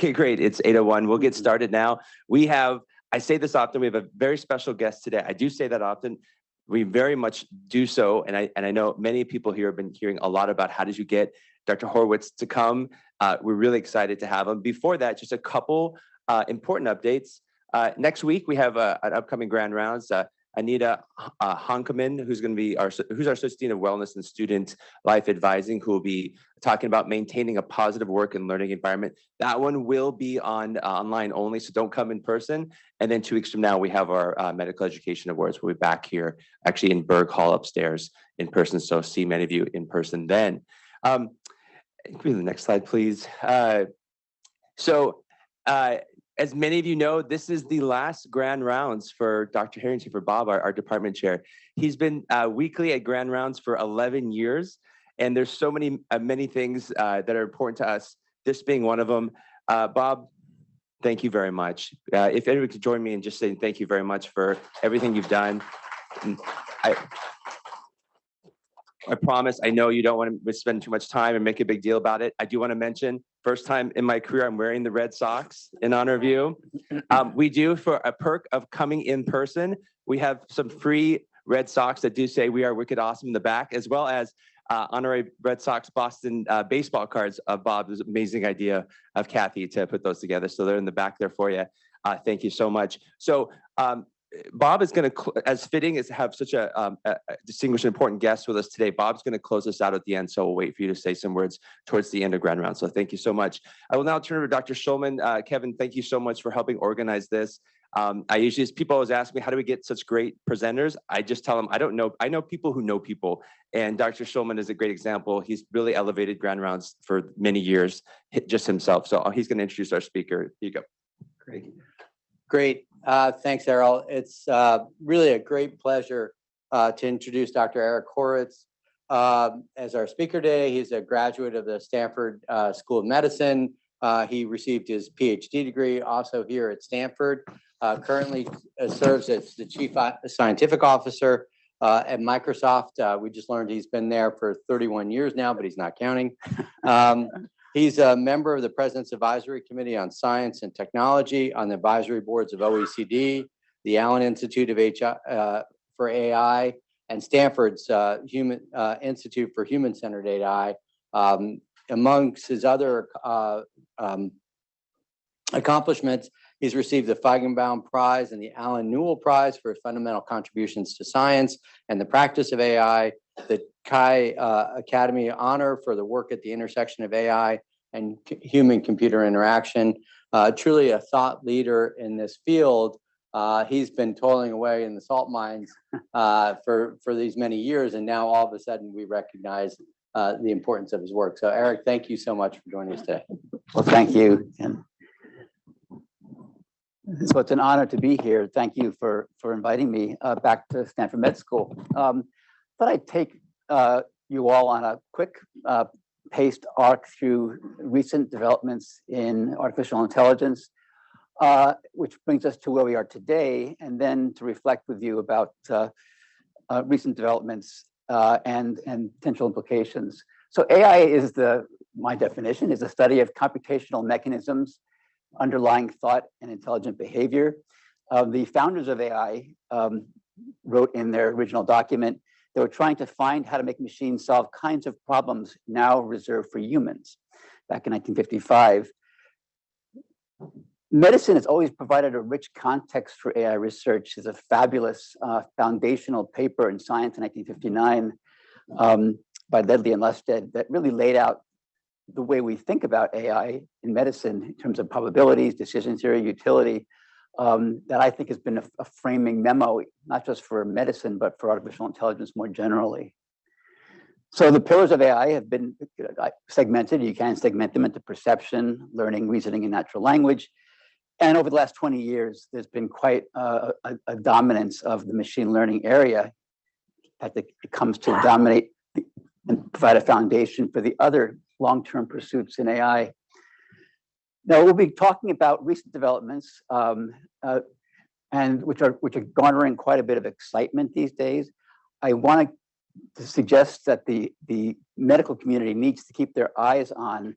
Okay, great. It's 8:01. We'll get started now. I say this often, we have a very special guest today. I do say that often. We very much do so. And I know many people here have been hearing a lot about how did you get Dr. Horowitz to come. We're really excited to have him. Before that, just a couple important updates. Next week, we have an upcoming Grand Rounds. Anita Honkeman, who's our Associate Dean of Wellness and Student Life Advising, who will be talking about maintaining a positive work and learning environment. That one will be online only, so don't come in person. And then 2 weeks from now, we have our Medical Education Awards. We'll be back here, actually in Berg Hall upstairs in person, so see many of you in person then. Can we the next slide, please? As many of you know, this is the last Grand Rounds for Dr. Harrington, for Bob, our department chair. He's been weekly at Grand Rounds for 11 years, and there's so many things that are important to us, this being one of them. Bob, thank you very much. If anyone could join me in just saying thank you very much for everything you've done. I promise, I know you don't want to spend too much time and make a big deal about it. I do want to mention, first time in my career, I'm wearing the red socks in honor of you. We do, for a perk of coming in person, we have some free red socks that do say "We are wicked awesome" in the back, as well as honorary Red Sox Boston baseball cards of Bob. It was an amazing idea of Kathy to put those together. So they're in the back there for you. Thank you so much. So Bob is going to, as fitting as have such a distinguished and important guest with us today, Bob's going to close us out at the end, so we'll wait for you to say some words towards the end of Grand Round. So thank you so much. I will now turn over to Dr. Schulman. Kevin, thank you so much for helping organize this. People always ask me, how do we get such great presenters? I just tell them, I don't know. I know people who know people. And Dr. Schulman is a great example. He's really elevated Grand Rounds for many years, just himself. So he's going to introduce our speaker. Here you go. Great. Thanks, Errol. It's really a great pleasure to introduce Dr. Eric Horowitz as our speaker today. He's a graduate of the Stanford School of Medicine. He received his PhD degree also here at Stanford. Currently serves as the Chief Scientific Officer at Microsoft. We just learned he's been there for 31 years now, but he's not counting. He's a member of the President's Advisory Committee on Science and Technology, on the advisory boards of OECD, the Allen Institute for AI, and Stanford's Institute for Human-Centered AI. Amongst his other accomplishments, he's received the Feigenbaum Prize and the Alan Newell Prize for his fundamental contributions to science and the practice of AI, the Chi Academy Honor for the work at the intersection of AI and human-computer interaction. Truly a thought leader in this field. He's been toiling away in the salt mines for these many years, and now all of a sudden we recognize the importance of his work. So Eric, thank you so much for joining us today. Well, thank you. And so it's an honor to be here. Thank you for inviting me back to Stanford Med School. But I'd take you all on a quick paced arc through recent developments in artificial intelligence, which brings us to where we are today, and then to reflect with you about recent developments and potential implications. So AI is my definition, is the study of computational mechanisms underlying thought and intelligent behavior. The founders of AI wrote in their original document, they were trying to find how to make machines solve kinds of problems now reserved for humans, back in 1955. Medicine has always provided a rich context for AI research. There's a fabulous foundational paper in Science in 1959 by Ledley and Lusted that really laid out the way we think about AI in medicine in terms of probabilities, decision theory, utility, that I think has been a framing memo, not just for medicine, but for artificial intelligence more generally. So the pillars of AI have been segmented. You can segment them into perception, learning, reasoning, and natural language. And over the last 20 years, there's been quite a dominance of the machine learning area. In fact, it comes to dominate and provide a foundation for the other long-term pursuits in AI. Now, we'll be talking about recent developments, and which are garnering quite a bit of excitement these days. I want to suggest that the medical community needs to keep their eyes on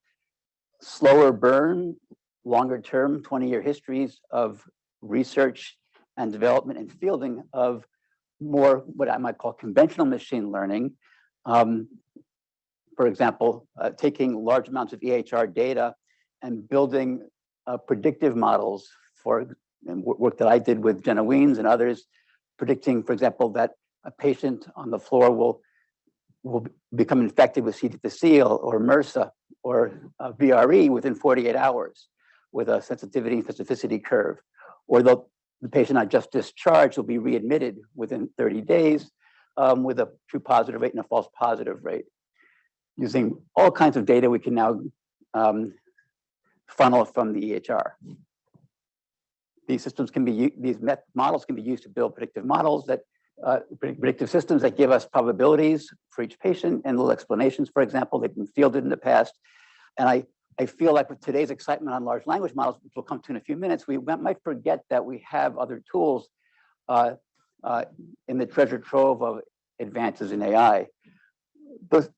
slower burn, longer term, 20-year histories of research and development and fielding of more what I might call conventional machine learning. For example, taking large amounts of EHR data and building predictive models for work that I did with Jenna Weens and others, predicting, for example, that a patient on the floor will become infected with C. difficile or MRSA or VRE within 48 hours with a sensitivity and specificity curve, or the patient not just discharged will be readmitted within 30 days with a true positive rate and a false positive rate. Using all kinds of data we can now funnel from the EHR. These systems can be, models can be used to build predictive models that, predictive systems that give us probabilities for each patient and little explanations, for example, they've been fielded in the past. And I feel like with today's excitement on large language models, which we'll come to in a few minutes, we might forget that we have other tools in the treasure trove of advances in AI. Those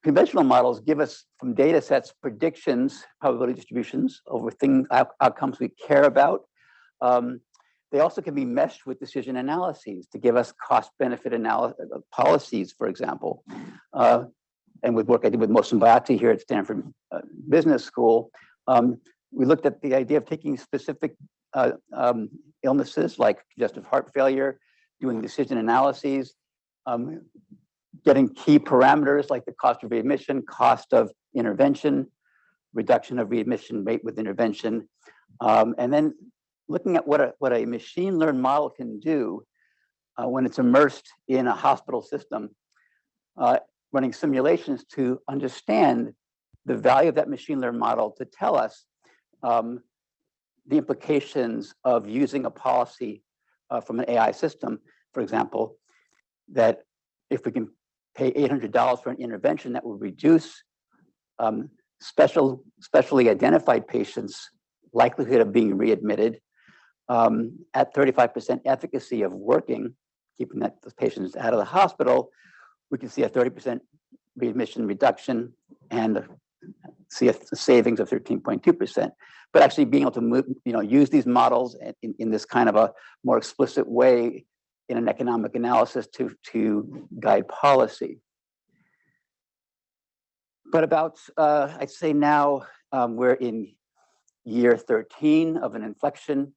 conventional models give us from data sets predictions, probability distributions over things, outcomes we care about. They also can be meshed with decision analyses to give us cost-benefit policies, for example. And with work I did with Mohsen Bayati here at Stanford Business School, we looked at the idea of taking specific illnesses like congestive heart failure, doing decision analyses, getting key parameters like the cost of readmission, cost of intervention, reduction of readmission rate with intervention, and then looking at what a machine learned model can do when it's immersed in a hospital system, running simulations to understand the value of that machine learned model to tell us the implications of using a policy from an AI system, for example, that if we can pay $800 for an intervention that will reduce specially identified patients' likelihood of being readmitted at 35% efficacy of working, keeping those patients out of the hospital, we can see a 30% readmission reduction and see a savings of 13.2%. But actually being able to move, use these models in this kind of a more explicit way in an economic analysis to guide policy. But about, I'd say now we're in year 13 of an inflection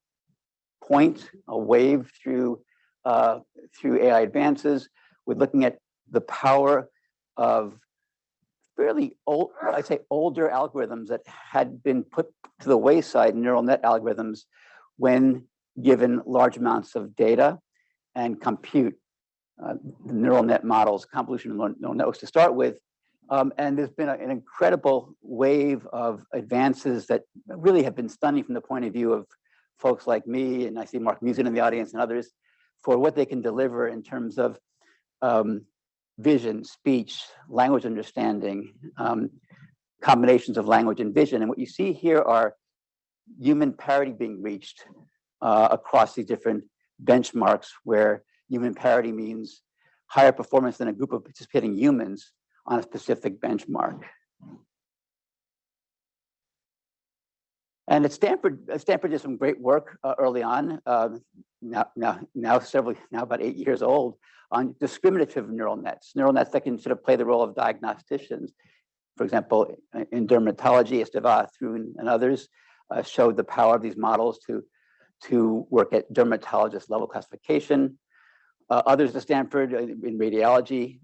point, a wave through AI advances. We're looking at the power of fairly old, I'd say older algorithms that had been put to the wayside, neural net algorithms, when given large amounts of data and compute. The neural net models, convolutional neural networks to start with. And there's been an incredible wave of advances that really have been stunning from the point of view of folks like me, and I see Mark Musin in the audience and others, for what they can deliver in terms of vision, speech, language understanding, combinations of language and vision. And what you see here are human parity being reached across these different benchmarks, where human parity means higher performance than a group of participating humans on a specific benchmark. And at Stanford did some great work early on, now about 8 years old, on discriminative neural nets that can sort of play the role of diagnosticians. For example, in dermatology, Esteva and others showed the power of these models to work at dermatologist level classification. Others at Stanford in radiology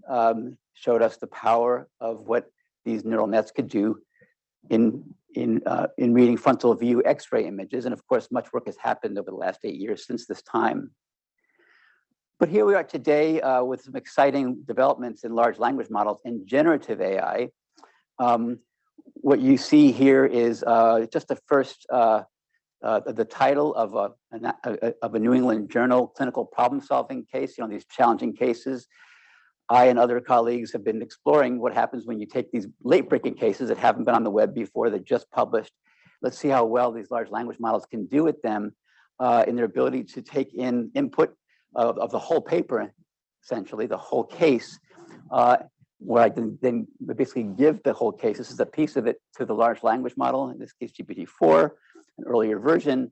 showed us the power of what these neural nets could do in reading frontal view X-ray images. And of course, much work has happened over the last 8 years since this time. But here we are today with some exciting developments in large language models and generative AI. What you see here is just the first, the title of a New England Journal clinical problem solving case, these challenging cases. I and other colleagues have been exploring what happens when you take these late breaking cases that haven't been on the web before, they're just published. Let's see how well these large language models can do with them in their ability to take in input of the whole paper, essentially the whole case, where I can then basically give the whole case. This is a piece of it to the large language model, in this case GPT-4, an earlier version,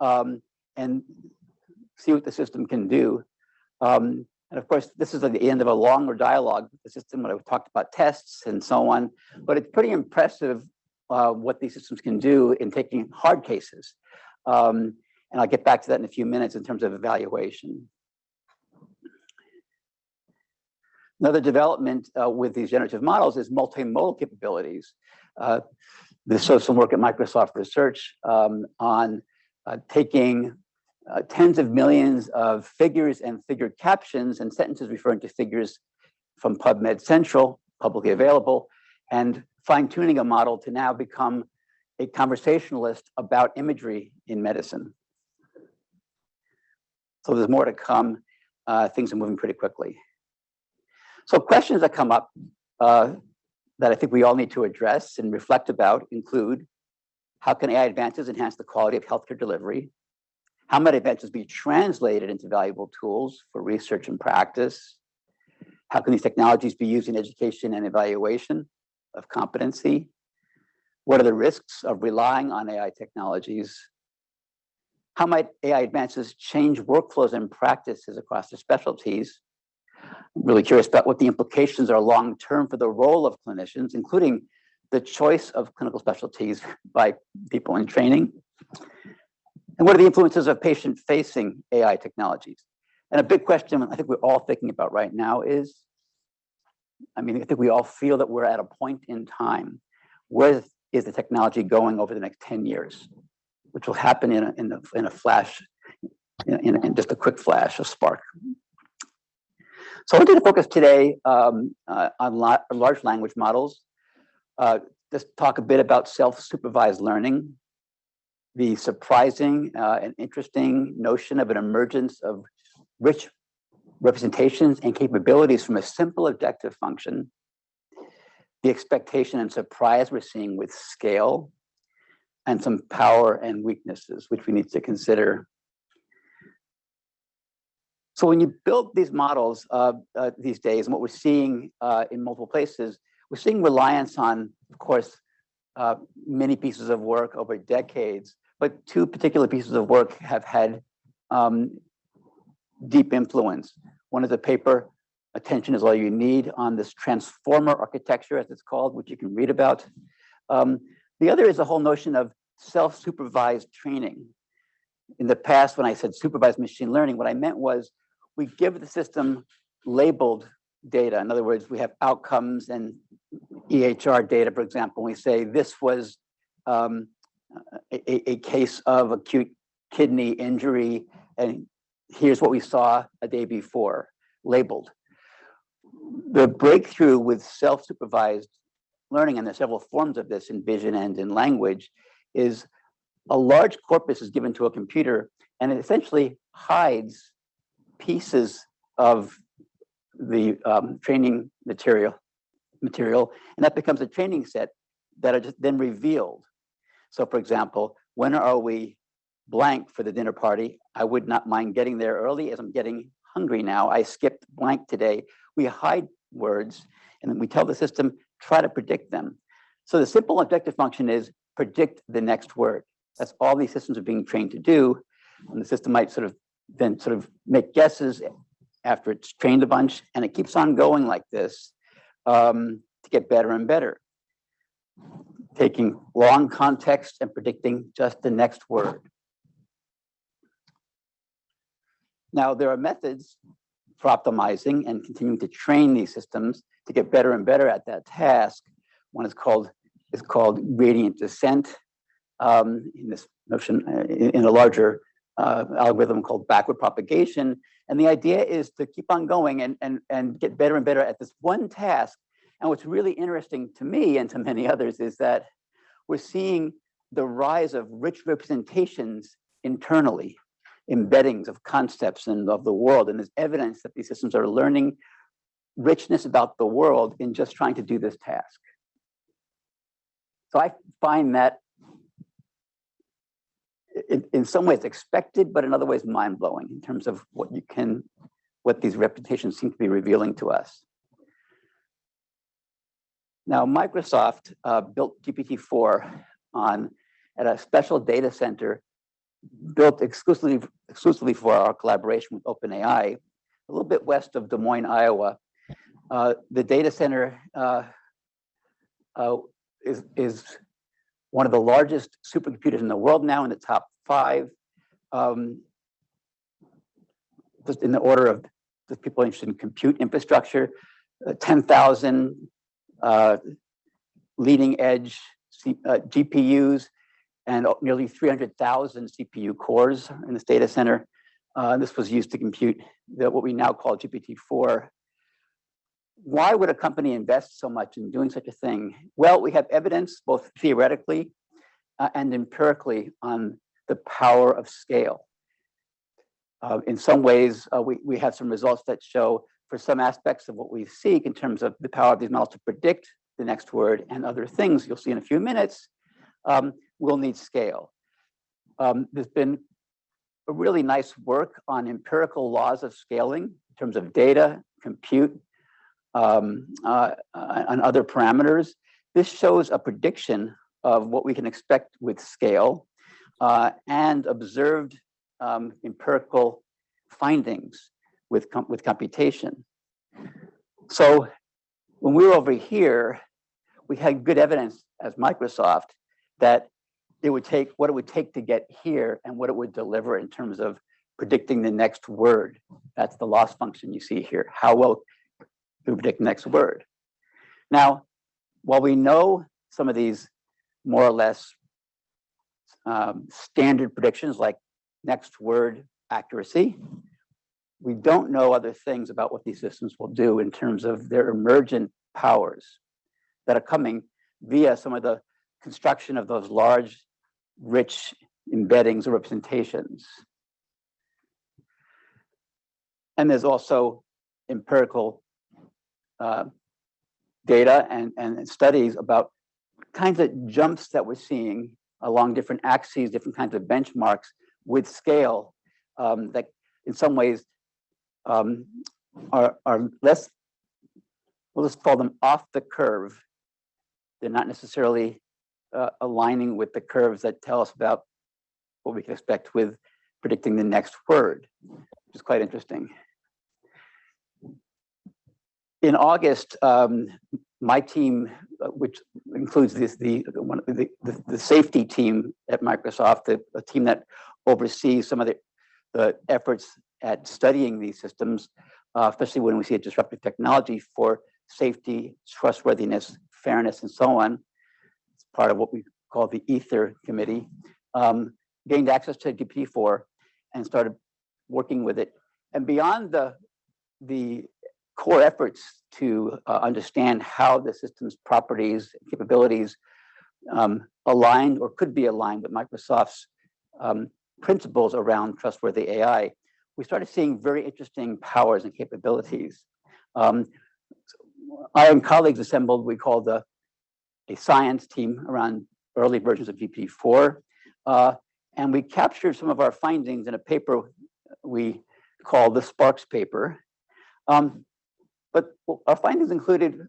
and see what the system can do. And of course, this is at the end of a longer dialogue with the system when I talked about tests and so on. But it's pretty impressive what these systems can do in taking hard cases. And I'll get back to that in a few minutes in terms of evaluation. Another development with these generative models is multimodal capabilities. This shows some work at Microsoft Research on taking tens of millions of figures and figured captions and sentences referring to figures from PubMed Central, publicly available, and fine-tuning a model to now become a conversationalist about imagery in medicine. So there's more to come. Things are moving pretty quickly. So questions that come up that I think we all need to address and reflect about include, how can AI advances enhance the quality of healthcare delivery? How might advances be translated into valuable tools for research and practice? How can these technologies be used in education and evaluation of competency? What are the risks of relying on AI technologies? How might AI advances change workflows and practices across the specialties? I'm really curious about what the implications are long-term for the role of clinicians, including the choice of clinical specialties by people in training. And what are the influences of patient-facing AI technologies? And a big question I think we're all thinking about right now is, I think we all feel that we're at a point in time. Where is the technology going over the next 10 years? Which will happen in a flash, in just a quick flash, a spark. So I wanted to focus today on large language models. Just talk a bit about self-supervised learning, the surprising and interesting notion of an emergence of rich representations and capabilities from a simple objective function, the expectation and surprise we're seeing with scale, and some power and weaknesses which we need to consider. So when you build these models these days, and what we're seeing in multiple places, we're seeing reliance on, of course, many pieces of work over decades, but two particular pieces of work have had deep influence. One is a paper, Attention is All You Need, on this transformer architecture, as it's called, which you can read about. The other is the whole notion of self-supervised training. In the past, when I said supervised machine learning, what I meant was we give the system labeled data. In other words, we have outcomes and EHR data, for example. We say this was a case of acute kidney injury, and here's what we saw a day before, labeled. The breakthrough with self-supervised learning, and there's several forms of this in vision and in language, is a large corpus is given to a computer, and it essentially hides pieces of the training material, and that becomes a training set that are just then revealed. So for example, when are we blank for the dinner party? I would not mind getting there early, as I'm getting hungry now. I skipped blank today. We hide words, and then we tell the system, try to predict them. So the simple objective function is predict the next word. That's all these systems are being trained to do. And the system might then make guesses after it's trained a bunch, and it keeps on going like this to get better and better, taking long context and predicting just the next word. Now, there are methods for optimizing and continuing to train these systems to get better and better at that task. One is called gradient descent, in this notion, in a larger algorithm called backward propagation. And the idea is to keep on going and get better and better at this one task. And what's really interesting to me and to many others is that we're seeing the rise of rich representations internally, embeddings of concepts and of the world. And there's evidence that these systems are learning richness about the world in just trying to do this task. So I find that in some ways expected, but in other ways mind-blowing in terms of what these representations seem to be revealing to us. Now, Microsoft built GPT-4 at a special data center built exclusively for our collaboration with OpenAI, a little bit west of Des Moines, Iowa. The data center is one of the largest supercomputers in the world now, in the top 5. Just in the order of the people interested in compute infrastructure, 10,000 leading edge GPUs and nearly 300,000 CPU cores in this data center. This was used to compute what we now call GPT-4. Why would a company invest so much in doing such a thing? Well, we have evidence, both theoretically and empirically, on the power of scale. In some ways, we have some results that show, for some aspects of what we seek in terms of the power of these models to predict the next word and other things you'll see in a few minutes, we'll need scale. There's been a really nice work on empirical laws of scaling in terms of data, compute, and other parameters. This shows a prediction of what we can expect with scale and observed empirical findings with computation. So when we were over here, we had good evidence as Microsoft that it would take what it would take to get here and what it would deliver in terms of predicting the next word. That's the loss function you see here. How well do we predict the next word? Now, while we know some of these more or less standard predictions like next word accuracy, we don't know other things about what these systems will do in terms of their emergent powers that are coming via some of the construction of those large, rich embeddings or representations. And there's also empirical data and studies about kinds of jumps that we're seeing along different axes, different kinds of benchmarks with scale that in some ways are less, we'll just call them off the curve. They're not necessarily aligning with the curves that tell us about what we can expect with predicting the next word, which is quite interesting. In August, my team, which includes the safety team at Microsoft, a team that oversees some of the efforts at studying these systems, especially when we see a disruptive technology for safety, trustworthiness, fairness, and so on. It's part of what we call the Ether Committee. Gained access to GPT-4 and started working with it. And beyond the core efforts to understand how the system's properties, capabilities aligned or could be aligned with Microsoft's principles around trustworthy AI, we started seeing very interesting powers and capabilities. I and colleagues assembled, we called a science team around early versions of GPT-4. And we captured some of our findings in a paper we called the Sparks paper. But our findings included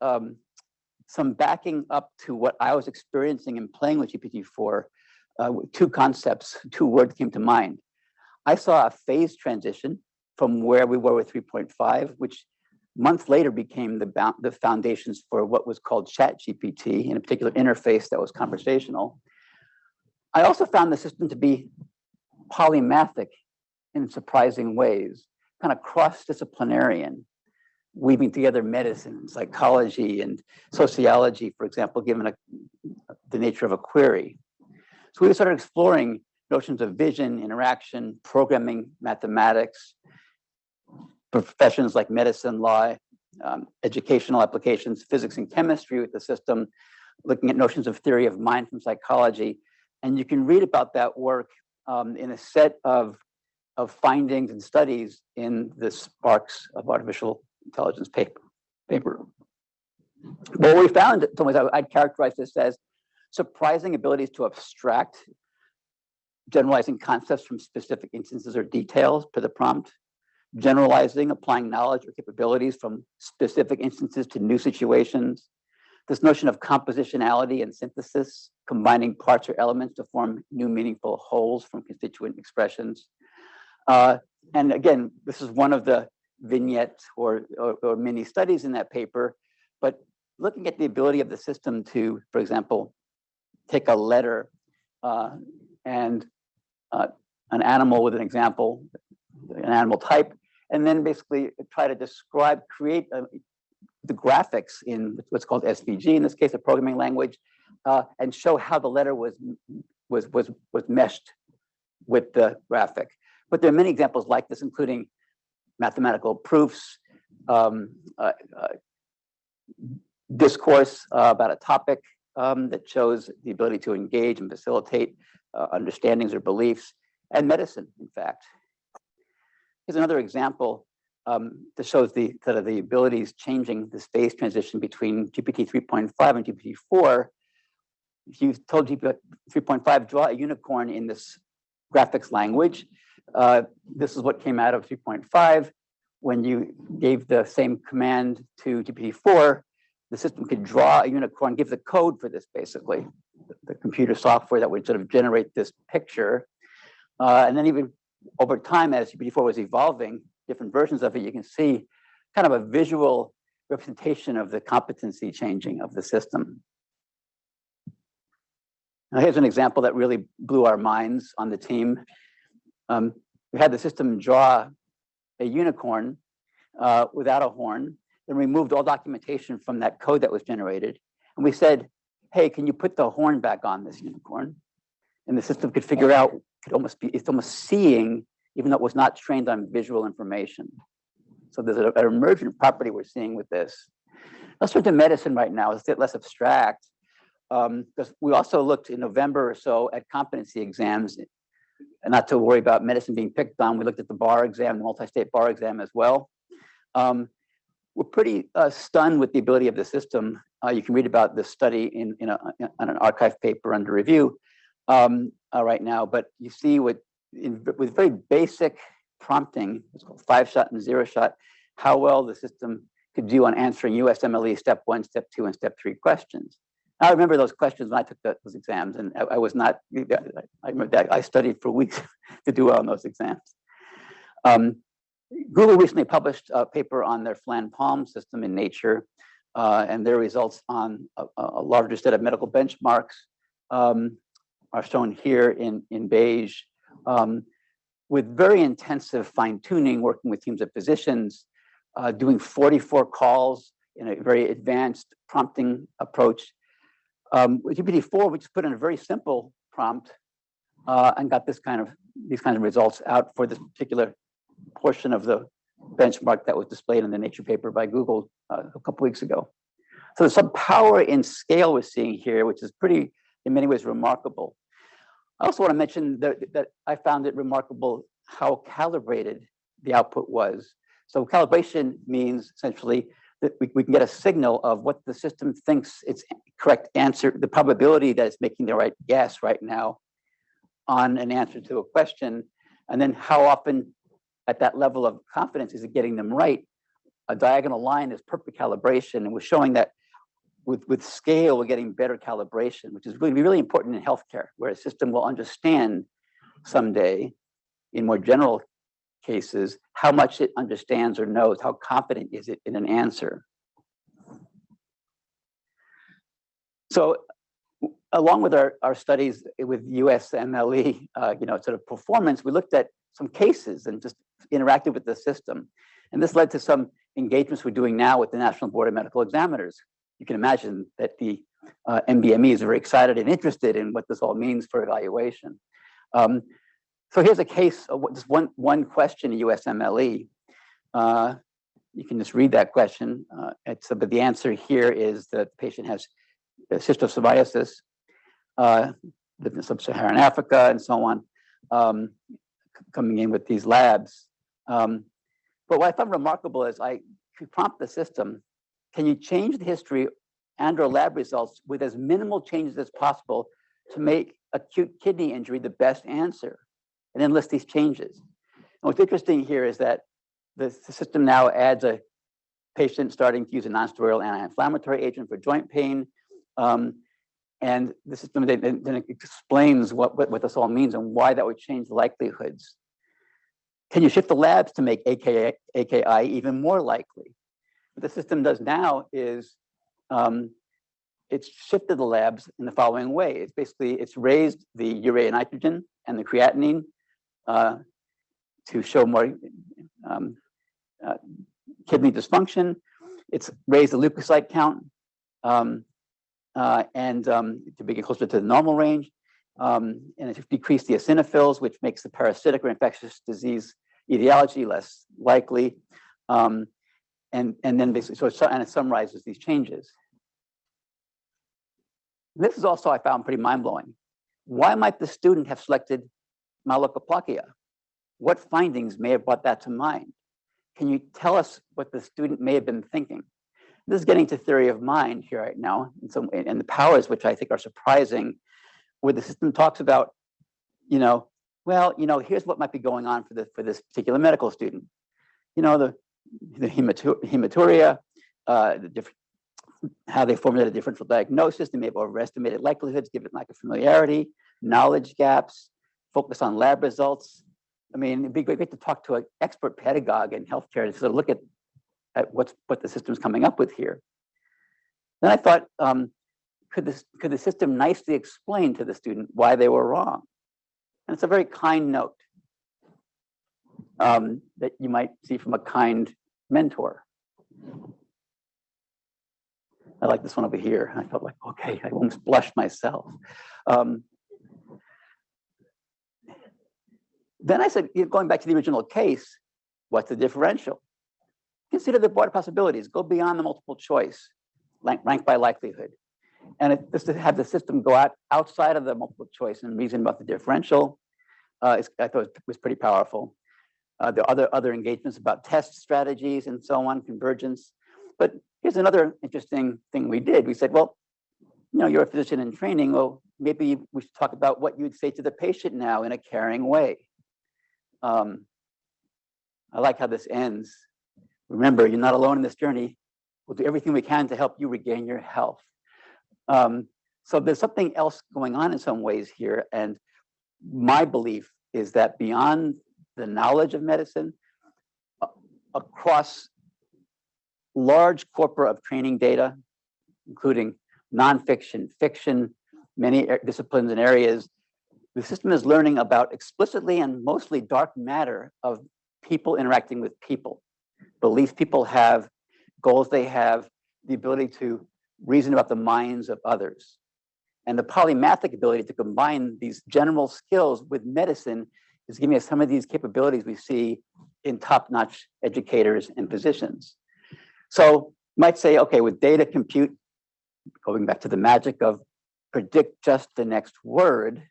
some backing up to what I was experiencing and playing with GPT-4. Two concepts, two words came to mind. I saw a phase transition from where we were with 3.5, which months later became the foundations for what was called ChatGPT, in a particular interface that was conversational. I also found the system to be polymathic in surprising ways, kind of cross-disciplinarian, weaving together medicine, psychology, and sociology, for example, given the nature of a query. So we started exploring notions of vision, interaction, programming, mathematics, professions like medicine, law, educational applications, physics and chemistry with the system, looking at notions of theory of mind from psychology. And you can read about that work in a set of findings and studies in the Sparks of Artificial Intelligence paper. What we found, in some ways, I'd characterize this as surprising abilities to abstract generalizing concepts from specific instances or details to the prompt, generalizing, applying knowledge or capabilities from specific instances to new situations, this notion of compositionality and synthesis, combining parts or elements to form new meaningful wholes from constituent expressions. And again, this is one of the vignettes or mini studies in that paper, but looking at the ability of the system to, for example, take a letter and an animal with an example, an animal type, and then basically try to create the graphics in what's called SVG, in this case, a programming language, and show how the letter was meshed with the graphic. But there are many examples like this, including mathematical proofs, discourse about a topic that shows the ability to engage and facilitate understandings or beliefs, and medicine, in fact. Here's another example that shows the abilities changing the phase transition between GPT 3.5 and GPT 4. If you told GPT 3.5, draw a unicorn in this graphics language, this is what came out of 3.5. When you gave the same command to GPT 4, the system could draw a unicorn, give the code for this, basically, the computer software that would sort of generate this picture. And then even over time, as GPT-4 was evolving, different versions of it, you can see kind of a visual representation of the competency changing of the system. Now, here's an example that really blew our minds on the team. We had the system draw a unicorn without a horn, then removed all documentation from that code that was generated. And we said, hey, can you put the horn back on this unicorn? And the system could figure out, it's almost seeing, even though it was not trained on visual information. So there's an emergent property we're seeing with this. Let's turn to medicine right now. It's a bit less abstract. Because we also looked in November or so at competency exams, and not to worry about medicine being picked on. We looked at the bar exam, the multi-state bar exam as well. We're pretty stunned with the ability of the system. You can read about this study on an archive paper under review right now, but you see with very basic prompting, it's called 5-shot and 0-shot, how well the system could do on answering USMLE step 1, step 2, and step 3 questions. I remember those questions when I took those exams, and I was not, I remember that I studied for weeks to do well on those exams. Google recently published a paper on their Flan Palm system in Nature, and their results on a larger set of medical benchmarks are shown here in beige, with very intensive fine-tuning, working with teams of physicians, doing 44 calls in a very advanced prompting approach. With GPT-4, we just put in a very simple prompt and got these kinds of results out for this particular portion of the benchmark that was displayed in the Nature paper by Google a couple weeks ago. So there's some power in scale we're seeing here, which is pretty, in many ways, remarkable. I also want to mention that I found it remarkable how calibrated the output was. So calibration means essentially that we can get a signal of what the system thinks its correct answer, the probability that it's making the right guess right now on an answer to a question, and then how often at that level of confidence is it getting them right. A diagonal line is perfect calibration, and we're showing that with scale, we're getting better calibration, which is really important in healthcare, where a system will understand someday, in more general cases, how much it understands or knows, how confident is it in an answer. So along with our studies with USMLE, sort of performance, we looked at some cases and just interacted with the system. And this led to some engagements we're doing now with the National Board of Medical Examiners. You can imagine that the NBME is very excited and interested in what this all means for evaluation. So here's a case of just one question in USMLE. You can just read that question. But the answer here is that the patient has cystic psoriasis, lived in sub-Saharan Africa, and so on, coming in with these labs. But what I found remarkable is I could prompt the system, can you change the history and or lab results with as minimal changes as possible to make acute kidney injury the best answer? And then list these changes. And what's interesting here is that the system now adds a patient starting to use a non-steroidal anti-inflammatory agent for joint pain. And the system then explains what this all means and why that would change likelihoods. Can you shift the labs to make AKI even more likely? What the system does now is it's shifted the labs in the following way. It's raised the urea nitrogen and the creatinine to show more kidney dysfunction. It's raised the leukocyte count and to bring it closer to the normal range. And it's decreased the eosinophils, which makes the parasitic or infectious disease etiology less likely. And then basically, and it summarizes these changes. This is also, I found, pretty mind-blowing. Why might the student have selected Malakoplakia? What findings may have brought that to mind? Can you tell us what the student may have been thinking? This is getting to theory of mind here right now, and the powers which I think are surprising, where the system talks about, here's what might be going on for this particular medical student. The hematuria, the different, how they formulate a differential diagnosis. They may have overestimated likelihoods, given lack of familiarity, knowledge gaps, focus on lab results. I mean, it'd be great to talk to an expert pedagogue in healthcare to sort of look at what the system's coming up with here. Then I thought, could the system nicely explain to the student why they were wrong? And it's a very kind note that you might see from a kind mentor. I like this one over here. I felt like, okay, I almost blushed myself. Then I said, going back to the original case, what's the differential? Consider the broader possibilities. Go beyond the multiple choice, rank by likelihood. And just to have the system go outside of the multiple choice and reason about the differential, I thought it was pretty powerful. There are other engagements about test strategies and so on, convergence. But here's another interesting thing we did. We said, well, you're a physician in training. Well, maybe we should talk about what you'd say to the patient now in a caring way. I like how this ends. Remember, you're not alone in this journey. We'll do everything we can to help you regain your health. So there's something else going on in some ways here. And my belief is that beyond the knowledge of medicine, across large corpora of training data, including nonfiction, fiction, many disciplines and areas, the system is learning about explicitly and mostly dark matter of people interacting with people. Beliefs people have, goals they have, the ability to reason about the minds of others. And the polymathic ability to combine these general skills with medicine is giving us some of these capabilities we see in top-notch educators and physicians. So you might say, okay, with data compute, going back to the magic of predict just the next word,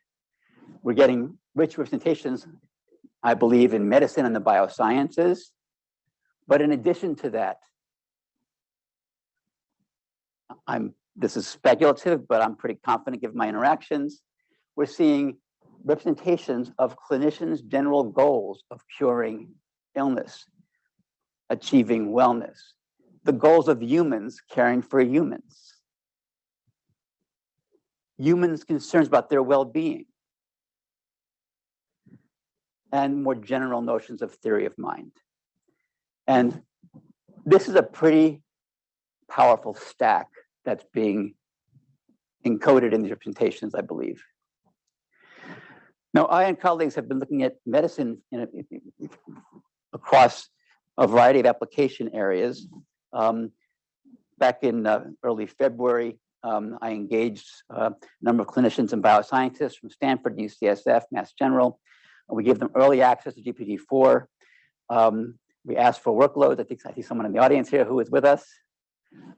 we're getting rich representations, I believe, in medicine and the biosciences. But in addition to that, this is speculative, but I'm pretty confident given my interactions. We're seeing representations of clinicians' general goals of curing illness, achieving wellness, the goals of humans caring for humans, humans' concerns about their well-being, and more general notions of theory of mind. And this is a pretty powerful stack that's being encoded in these representations, I believe. Now, I and colleagues have been looking at medicine across a variety of application areas. Back in early February, I engaged a number of clinicians and bioscientists from Stanford, UCSF, Mass General. We gave them early access to GPT-4. We asked for workloads. I see someone in the audience here who is with us.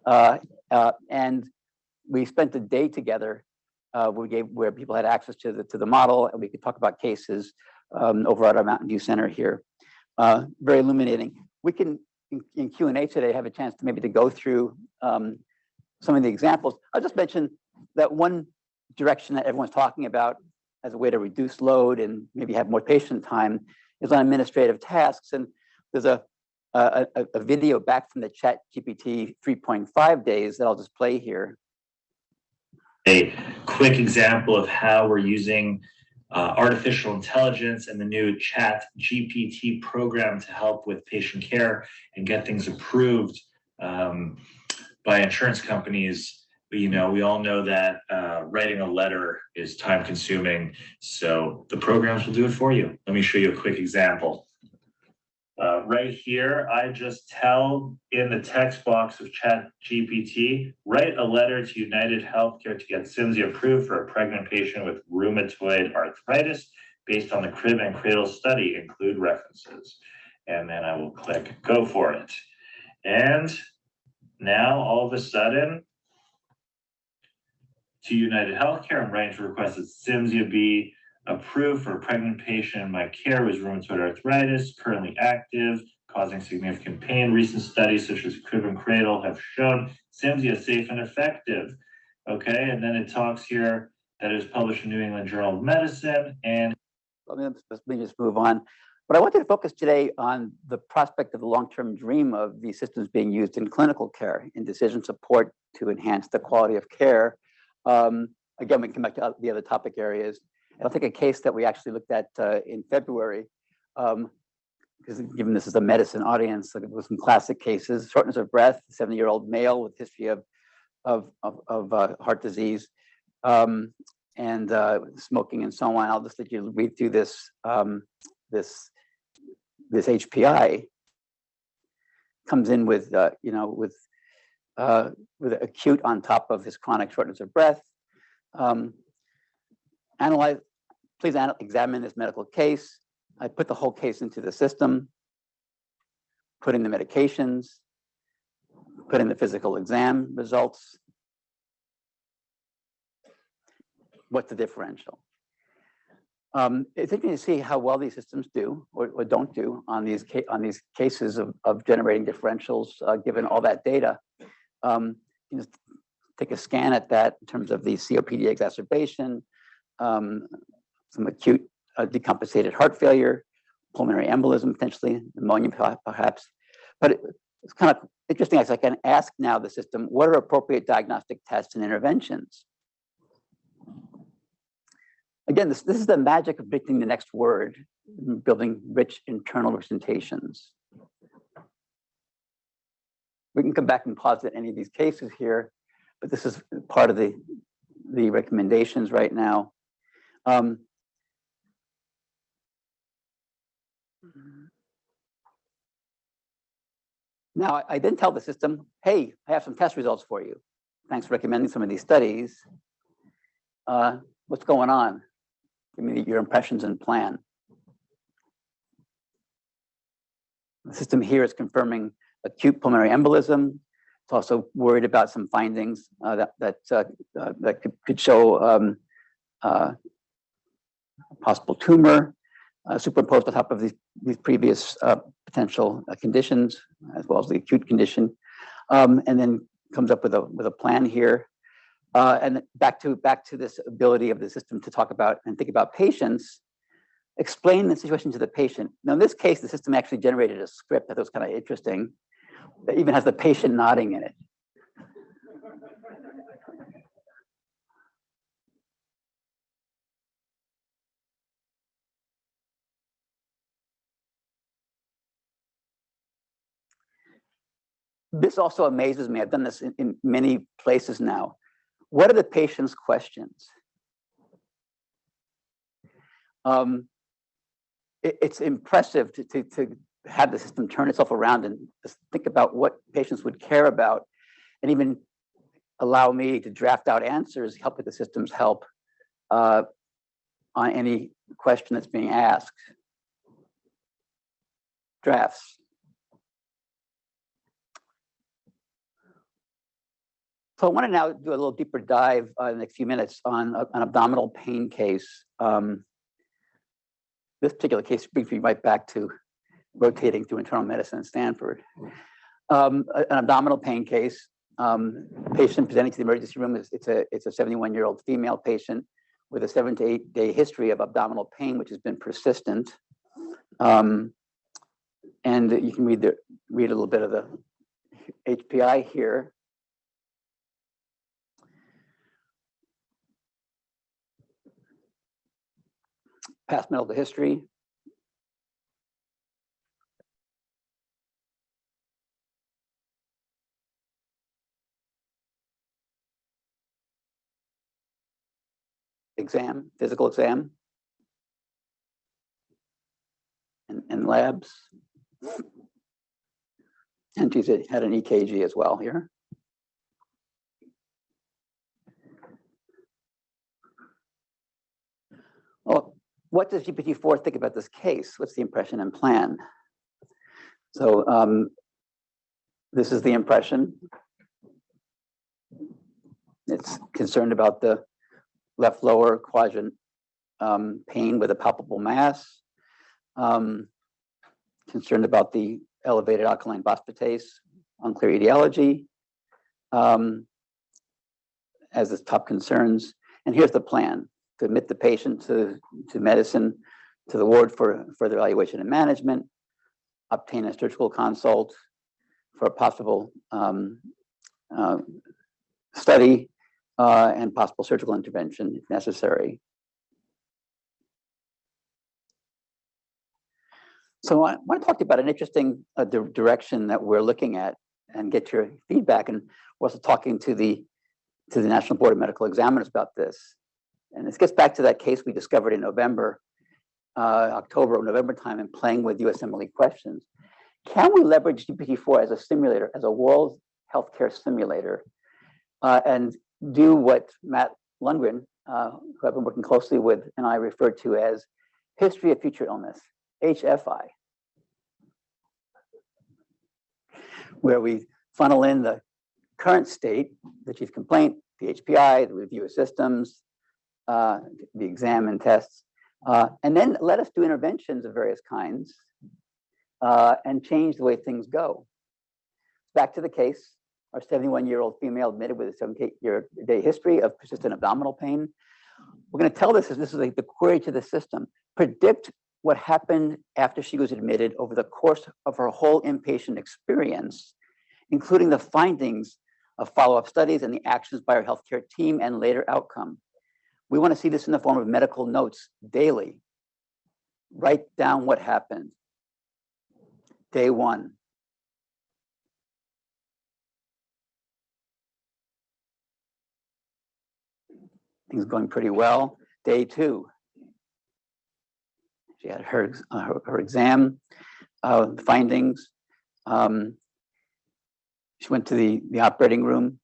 And we spent a day together where people had access to the model, and we could talk about cases over at our Mountain View Center here. Very illuminating. We can, in Q&A today, have a chance to maybe to go through some of the examples. I'll just mention that one direction that everyone's talking about as a way to reduce load and maybe have more patient time is on administrative tasks. And there's a a video back from the Chat GPT 3.5 days that I'll just play here. A quick example of how we're using artificial intelligence and the new Chat GPT program to help with patient care and get things approved by insurance companies. But, you know, we all know that writing a letter is time consuming, so the programs will do it for you. Let me show you a quick example. Right here, I just tell in the text box of Chat GPT, write a letter to United Healthcare to get Cimzia approved for a pregnant patient with rheumatoid arthritis based on the crib and cradle study, include references. And then I will click go for it. And now all of a sudden, to United Healthcare, I'm writing to request that Cimzia be approved for a pregnant patient in my care with rheumatoid arthritis, currently active, causing significant pain. Recent studies such as crib and cradle have shown Cimzia is safe and effective. Okay, and then it talks here that it was published in New England Journal of Medicine. And let me just move on. But I wanted to focus today on the prospect of the long-term dream of these systems being used in clinical care, in decision support to enhance the quality of care. Again, we can come back to the other topic areas. I'll take a case that we actually looked at in February, because given this is a medicine audience, there was some classic cases: shortness of breath, 70-year-old male with history of heart disease, and smoking and so on. I'll just let you read through this this HPI. Comes in with with acute on top of his chronic shortness of breath. Please examine this medical case. I put the whole case into the system, put in the medications, put in the physical exam results. What's the differential? It's interesting to see how well these systems do or don't do on these cases of generating differentials, given all that data. You just take a scan at that in terms of the COPD exacerbation, some acute decompensated heart failure, pulmonary embolism, potentially pneumonia, perhaps. But it's kind of interesting as I can ask now the system, what are appropriate diagnostic tests and interventions? Again, this is the magic of predicting the next word, building rich internal representations. We can come back and posit any of these cases here, but this is part of the recommendations right now. Now, I then tell the system, hey, I have some test results for you. Thanks for recommending some of these studies. What's going on? Give me your impressions and plan. The system here is confirming acute pulmonary embolism. It's also worried about some findings that could show possible tumor superimposed on top of these previous potential conditions, as well as the acute condition, and then comes up with a plan here. And back to this ability of the system to talk about and think about patients, explain the situation to the patient. Now, in this case, the system actually generated a script that was kind of interesting, that even has the patient nodding in it. This also amazes me. I've done this in many places now. What are the patient's questions? It's impressive to have the system turn itself around and just think about what patients would care about, and even allow me to draft out answers, help with the system's help on any question that's being asked. Drafts. So I want to now do a little deeper dive in the next few minutes on an abdominal pain case. This particular case brings me right back to rotating through internal medicine at Stanford. An abdominal pain case. Patient presenting to the emergency room. It's a 71-year-old female patient with a 7 to 8 day history of abdominal pain, which has been persistent. And And you can read a little bit of the HPI here. Past medical history. Exam, physical exam. And labs. And she's had an EKG as well here. Well, what does GPT-4 think about this case? What's the impression and plan? So this is the impression. It's concerned about the left lower quadrant pain with a palpable mass. Concerned about the elevated alkaline phosphatase, unclear etiology as its top concerns. And here's the plan: to admit the patient to medicine, to the ward for further evaluation and management, obtain a surgical consult for a possible study and possible surgical intervention if necessary. So I want to talk to you about an interesting direction that we're looking at and get your feedback. And we're also talking to the National Board of Medical Examiners about this. And this gets back to that case we discovered in October or November time, and playing with USMLE questions. Can we leverage GPT-4 as a simulator, as a world healthcare simulator, and do what Matt Lundgren, who I've been working closely with, and I refer to as history of future illness, HFI, where we funnel in the current state, the chief complaint, the HPI, the review of systems, the exam and tests, and then let us do interventions of various kinds and change the way things go. Back to the case, our 71-year-old female admitted with a 78-day history of persistent abdominal pain. We're going to tell this is like the query to the system. Predict what happened after she was admitted over the course of her whole inpatient experience, including the findings of follow-up studies and the actions by our healthcare team and later outcome. We want to see this in the form of medical notes daily. Write down what happened. Day 1. Things going pretty well. Day 2. She had her exam findings. She went to the operating room.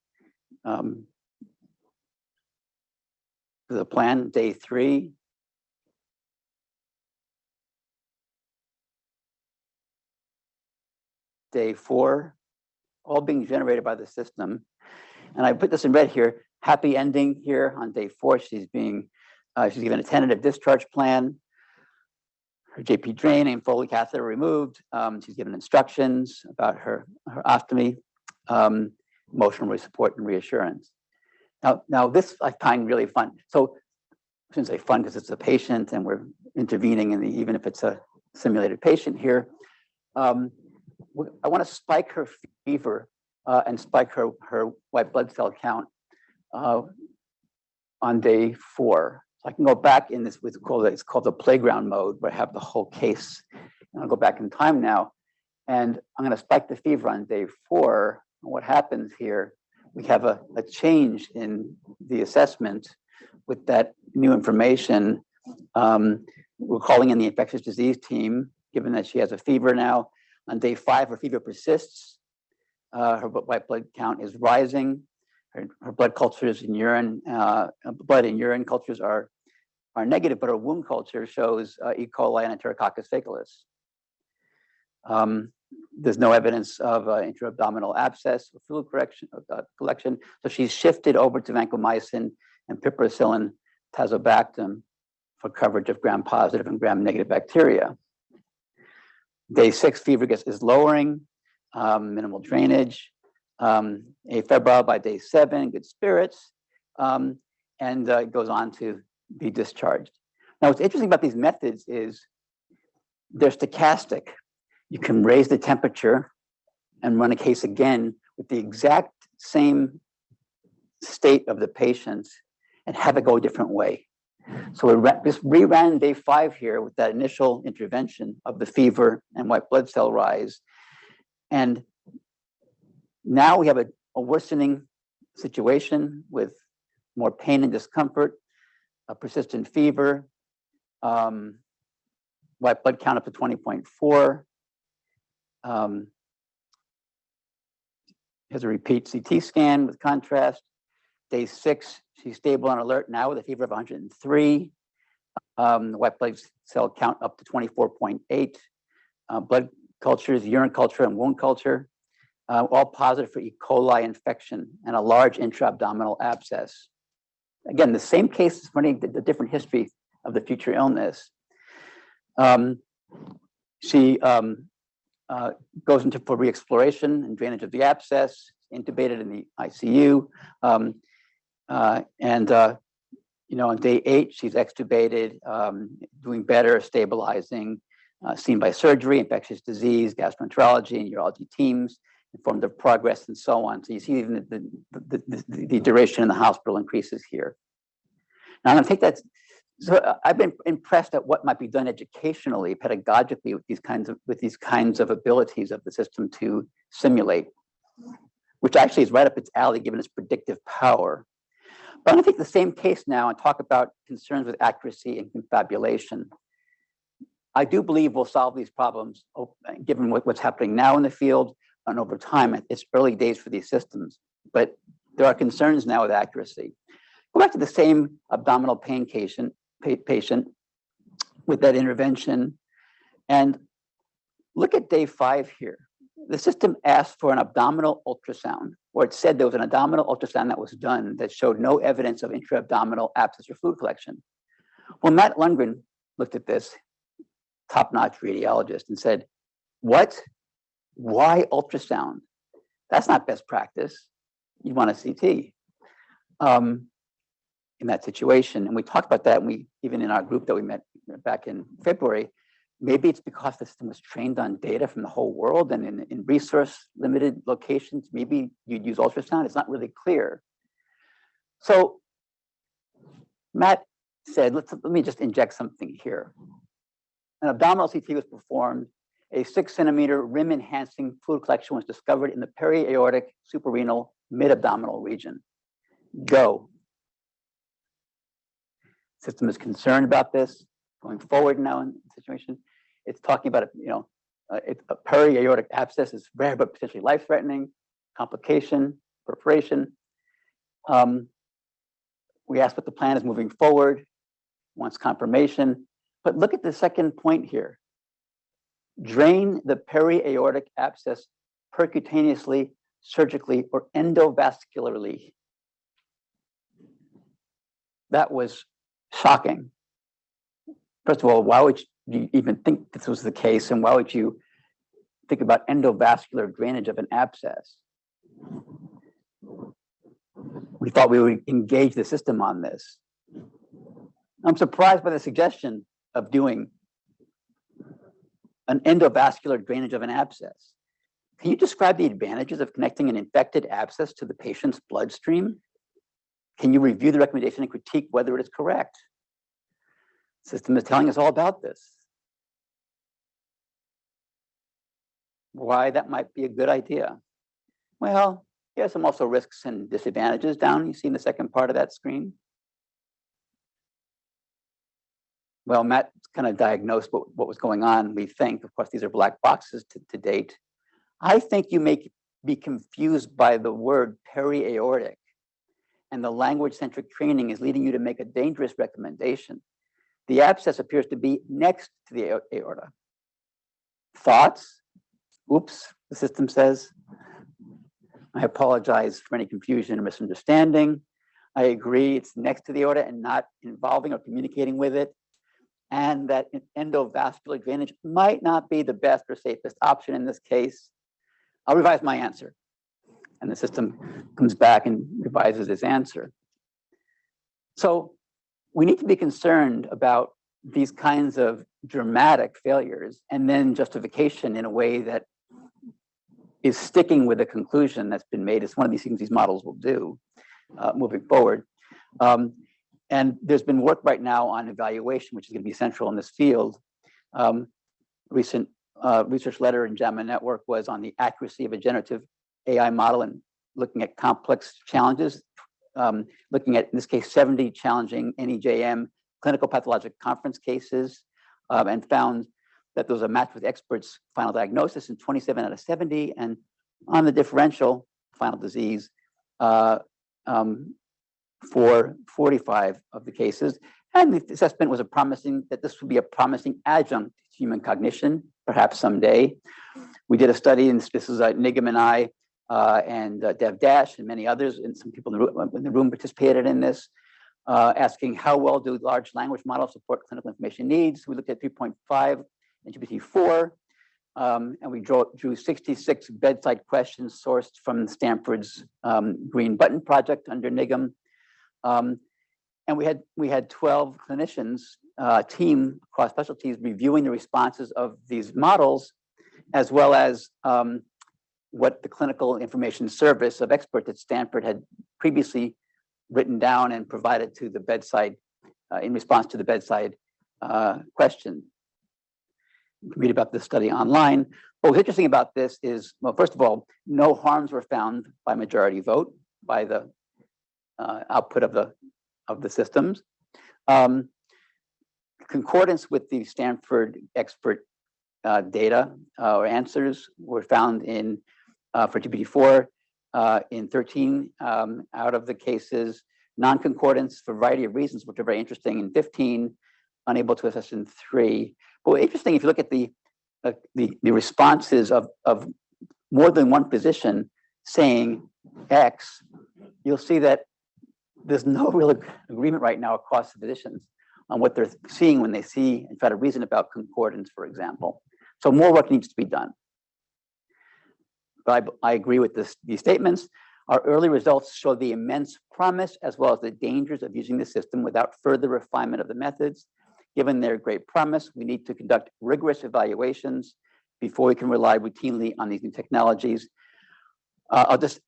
The plan, day 3. Day 4, all being generated by the system. And I put this in red here. Happy ending here on day 4. She's given a tentative discharge plan. Her JP drain and Foley catheter removed. She's given instructions about her ostomy, emotional support and reassurance. Now this I find really fun. So I shouldn't say fun because it's a patient and we're intervening even if it's a simulated patient here. I want to spike her fever and spike her white blood cell count on day 4. So I can go back in this, it's called the playground mode, where I have the whole case. And I'll go back in time now, and I'm going to spike the fever on day 4. And what happens here, we have a change in the assessment with that new information. We're calling in the infectious disease team, given that she has a fever now. On day 5, her fever persists. Her white blood count is rising. Her blood cultures in urine, blood and urine cultures are negative, but her wound culture shows E. coli and Enterococcus faecalis. There's no evidence of intra-abdominal abscess or fluid collection. So she's shifted over to vancomycin and piperacillin tazobactam for coverage of gram-positive and gram-negative bacteria. Day 6, fever is lowering, minimal drainage, afebrile by day 7, good spirits, and it goes on to be discharged. Now, what's interesting about these methods is they're stochastic. You can raise the temperature and run a case again with the exact same state of the patient and have it go a different way. So we just reran day 5 here with that initial intervention of the fever and white blood cell rise. And now we have a worsening situation with more pain and discomfort, a persistent fever, white blood count up to 20.4. Has a repeat CT scan with contrast. Day 6, she's stable on alert now with a fever of 103. The white blood cell count up to 24.8. Blood cultures, urine culture, and wound culture, all positive for E. coli infection and a large intra-abdominal abscess. Again, the same case is running the different history of the future illness. She goes into for re-exploration and drainage of the abscess, intubated in the ICU. On day 8, she's extubated, doing better, stabilizing, seen by surgery, infectious disease, gastroenterology, and urology teams, informed of progress, and so on. So you see even the duration in the hospital increases here. Now I'm going to take that. So I've been impressed at what might be done educationally, pedagogically, with these kinds of abilities of the system to simulate, which actually is right up its alley given its predictive power. But I'm going to take the same case now and talk about concerns with accuracy and confabulation. I do believe we'll solve these problems given what's happening now in the field and over time. It's early days for these systems, but there are concerns now with accuracy. Go back to the same abdominal pain patient with that intervention and look at day 5 here. The system asked for an abdominal ultrasound, or it said there was an abdominal ultrasound that was done that showed no evidence of intra-abdominal abscess or fluid collection. Well, Matt Lundgren looked at this, top-notch radiologist, and said, what? Why ultrasound? That's not best practice. You want a CT in that situation. And we talked about that, and we even in our group that we met back in February, maybe it's because the system was trained on data from the whole world, and in resource-limited locations, maybe you'd use ultrasound. It's not really clear. So Matt said, let me just inject something here. An abdominal CT was performed. A 6-centimeter rim-enhancing fluid collection was discovered in the periaortic suprarenal mid-abdominal region. Go. System is concerned about this going forward now in the situation. It's talking about a periaortic abscess is rare but potentially life-threatening, complication, perforation. We asked what the plan is moving forward, wants confirmation. But look at the second point here. Drain the periaortic abscess percutaneously, surgically, or endovascularly. That was shocking. First of all, why would you even think this was the case, and why would you think about endovascular drainage of an abscess? We thought we would engage the system on this. I'm surprised by the suggestion of doing an endovascular drainage of an abscess. Can you describe the advantages of connecting an infected abscess to the patient's bloodstream? Can you review the recommendation and critique whether it is correct? The system is telling us all about this. Why that might be a good idea? Well, here's some also risks and disadvantages down. You see in the second part of that screen. Well, Matt kind of diagnosed what was going on, we think. Of course, these are black boxes to date. I think you may be confused by the word periaortic, and the language-centric training is leading you to make a dangerous recommendation. The abscess appears to be next to the aorta. Thoughts? Oops, the system says. I apologize for any confusion or misunderstanding. I agree it's next to the aorta and not involving or communicating with it, and that endovascular drainage might not be the best or safest option in this case. I'll revise my answer. And the system comes back and revises its answer. So we need to be concerned about these kinds of dramatic failures and then justification in a way that is sticking with the conclusion that's been made. It's one of these things these models will do moving forward. And there's been work right now on evaluation, which is going to be central in this field. Recent research letter in JAMA Network was on the accuracy of a generative AI model and looking at complex challenges, looking at, in this case, 70 challenging NEJM clinical pathologic conference cases, and found that there was a match with experts' final diagnosis in 27 out of 70, and on the differential final disease for 45 of the cases. And the assessment was that this would be a promising adjunct to human cognition, perhaps someday. We did a study, and this is Nigam and I, and Dev Dash and many others, and some people in the room participated in this, asking how well do large language models support clinical information needs. We looked at 3.5 and GPT-4, and we drew 66 bedside questions sourced from Stanford's Green Button Project under Nigam. And we had 12 clinicians, team across specialties, reviewing the responses of these models, as well as what the clinical information service of experts at Stanford had previously written down and provided to the bedside in response to the bedside question. You can read about this study online. But what's interesting about this is, well, first of all, no harms were found by majority vote by the output of the systems. Concordance with the Stanford expert data or answers were found in for GPT-4 in 13 out of the cases. Non-concordance for a variety of reasons, which are very interesting, in 15, unable to assess in 3. But interesting, if you look at the responses of more than one physician saying X, you'll see that there's no real agreement right now across the physicians on what they're seeing when they see and try to reason about concordance, for example. So more work needs to be done. But I agree with these statements. Our early results show the immense promise as well as the dangers of using the system without further refinement of the methods. Given their great promise, we need to conduct rigorous evaluations before we can rely routinely on these new technologies. I'll just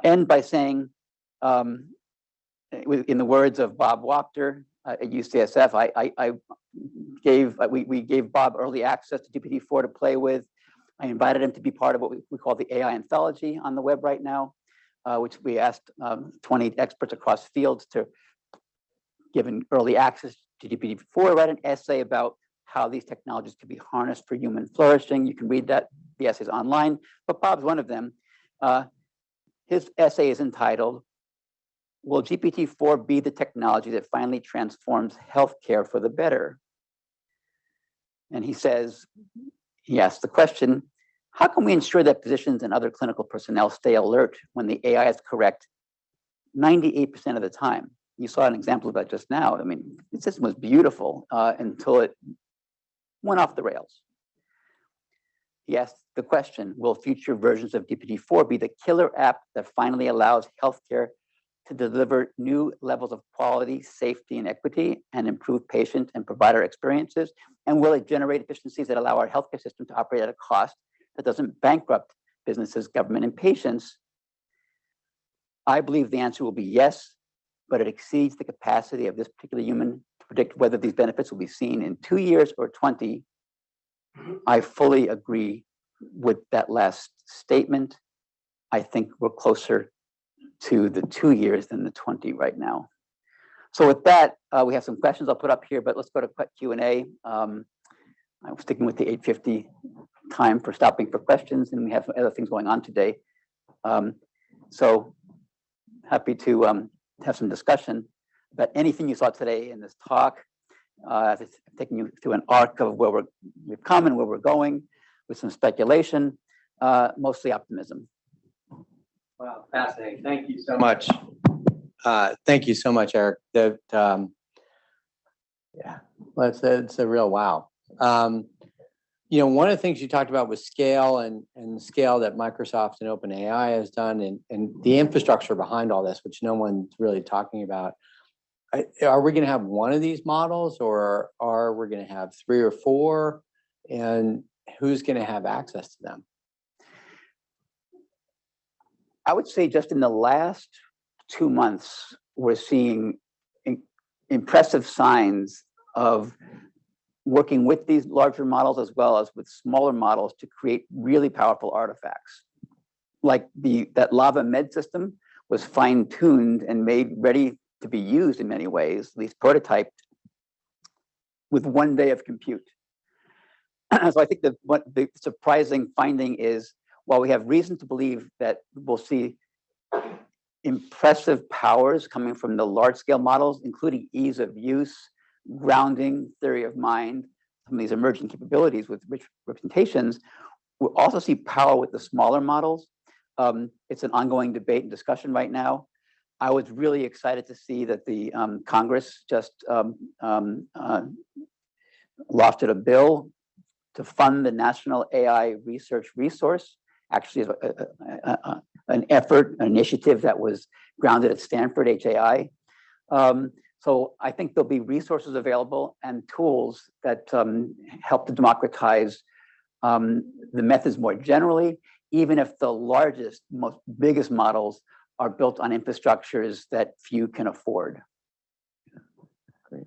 end by saying, in the words of Bob Wachter at UCSF, we gave Bob early access to GPT-4 to play with. I invited him to be part of what we call the AI anthology on the web right now, which we asked 20 experts across fields to give an early access to GPT-4, write an essay about how these technologies can be harnessed for human flourishing. You can read the essays online, but Bob's one of them. His essay is entitled, "Will GPT-4 be the technology that finally transforms healthcare for the better?" And he asks the question, how can we ensure that physicians and other clinical personnel stay alert when the AI is correct 98% of the time? You saw an example of that just now. I mean, the system was beautiful until it went off the rails. He asked the question, will future versions of GPT-4 be the killer app that finally allows healthcare to deliver new levels of quality, safety, and equity, and improve patient and provider experiences? And will it generate efficiencies that allow our healthcare system to operate at a cost that doesn't bankrupt businesses, government, and patients? I believe the answer will be yes, but it exceeds the capacity of this particular human to predict whether these benefits will be seen in 2 years or 20. I fully agree with that last statement. I think we're closer to the 2 years than the 20 right now. So with that, we have some questions I'll put up here, but let's go to Q&A. I'm sticking with the 8:50 time for stopping for questions, and we have some other things going on today. So happy to have some discussion about anything you saw today in this talk. Taking you through an arc of where we've come and where we're going with some speculation, mostly optimism. Wow, fascinating. Thank you so much. Thank you so much, Eric. Yeah, well, it's a real wow. One of the things you talked about was scale and the scale that Microsoft and OpenAI has done and the infrastructure behind all this, which no one's really talking about. Are we going to have one of these models, or are we going to have 3 or 4? And who's going to have access to them? I would say just in the last 2 months, we're seeing impressive signs of working with these larger models as well as with smaller models to create really powerful artifacts. Like that Lava Med system was fine-tuned and made ready to be used in many ways, at least prototyped, with 1 day of compute. So I think that what the surprising finding is, while we have reason to believe that we'll see impressive powers coming from the large-scale models, including ease of use, grounding, theory of mind, some of these emergent capabilities with rich representations, we'll also see power with the smaller models. It's an ongoing debate and discussion right now. I was really excited to see that the Congress just lofted a bill to fund the National AI Research Resource. Actually, is an effort, an initiative that was grounded at Stanford HAI. So I think there'll be resources available and tools that help to democratize the methods more generally, even if the largest, biggest models are built on infrastructures that few can afford. Great.